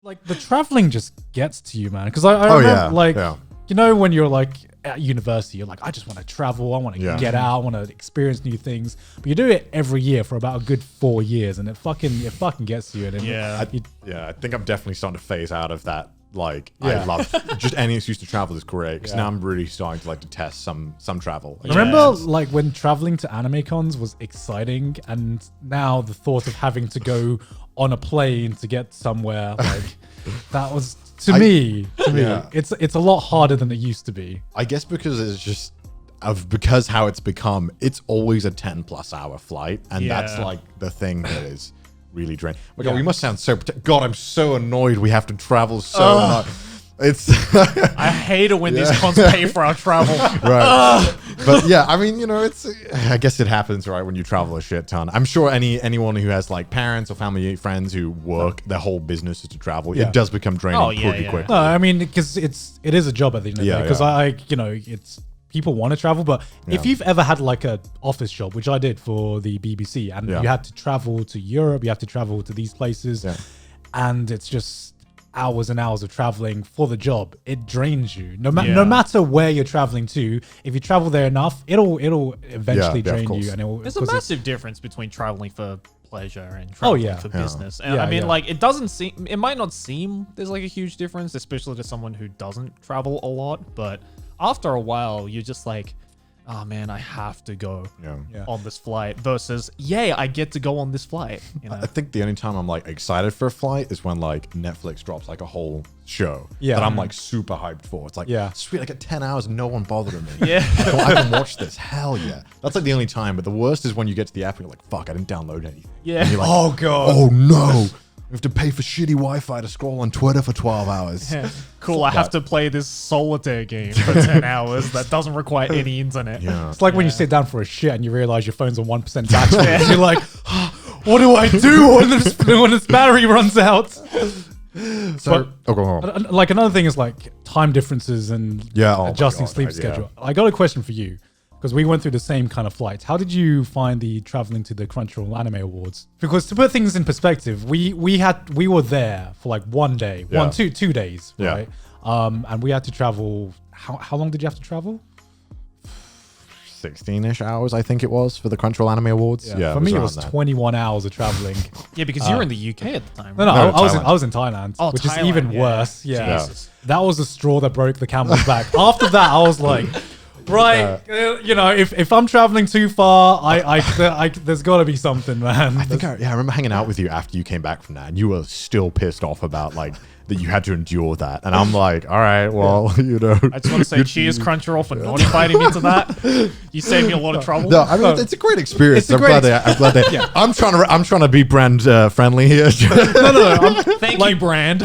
Like the traveling just gets to you, man. Because I remember, you know, when you're like at university, you're like, I just want to travel. I want to get out. I want to experience new things. But you do it every year for about a good 4 years, and it fucking gets to you. And I think I'm definitely starting to phase out of that. Like I love just any excuse to travel is great. Because now I'm really starting to like detest some travel. Remember, like when traveling to anime cons was exciting, and now the thought of having to go on a plane to get somewhere, like that was to me, it's a lot harder than it used to be. I guess because it's just because how it's become, it's always a 10+ hour flight, and that's like the thing that is really draining. Oh my God, we must sound so. God, I'm so annoyed. We have to travel so much. It's I hate it when these cons pay for our travel. Right. But yeah, I mean, you know, I guess it happens, right, when you travel a shit ton. I'm sure anyone who has like parents or family friends who work, their whole business is to travel. It does become draining pretty quick. No, I mean, because it is a job at the end of the day. Because it's people want to travel, but if you've ever had like a office job, which I did for the BBC, and you had to travel to Europe, you have to travel to these places, and it's just hours and hours of traveling for the job, it drains you. No matter where you're traveling to, if you travel there enough, it'll eventually drain you. And there's a massive difference between traveling for pleasure and traveling for business. And I mean, like, it might not seem there's like a huge difference, especially to someone who doesn't travel a lot, but after a while, you're just like, oh man, I have to go on this flight versus, yay, I get to go on this flight. You know? I think the only time I'm like excited for a flight is when like Netflix drops like a whole show that I'm like super hyped for. It's like, sweet, I get 10 hours and no one bothered me. I can watch this. Hell yeah. That's like the only time. But the worst is when you get to the app and you're like, fuck, I didn't download anything. Yeah. And you're like, oh God. Oh no. I have to pay for shitty Wi-Fi to scroll on Twitter for 12 hours. Cool, I have to play this solitaire game for 10 hours that doesn't require any internet. It's like when you sit down for a shit and you realize your phone's on 1% battery. And you're like, what do I do when this battery runs out? Like another thing is like time differences and adjusting sleep schedule. I got a question for you. Because we went through the same kind of flights. How did you find the traveling to the Crunchyroll Anime Awards? Because to put things in perspective, we were there for like 1 day, 2 days, right? And we had to travel. How long did you have to travel? 16-ish hours, I think it was, for the Crunchyroll Anime Awards. For me, it was 21 hours of traveling. Because you were in the UK at the time. Right? No, I was in Thailand, which Thailand, is even worse. That was the straw that broke the camel's back. After that, I was like, right, you know, if I'm traveling too far, there's got to be something, man. I remember hanging out with you after you came back from that, and you were still pissed off about like that you had to endure that. And I'm like, all right, well, you know. I just want to say cheers, Crunchyroll, for not inviting me to that. You saved me a lot of trouble. No, I mean, it's a great experience. I'm glad that I'm trying to be brand friendly here. No. Thank you, brand.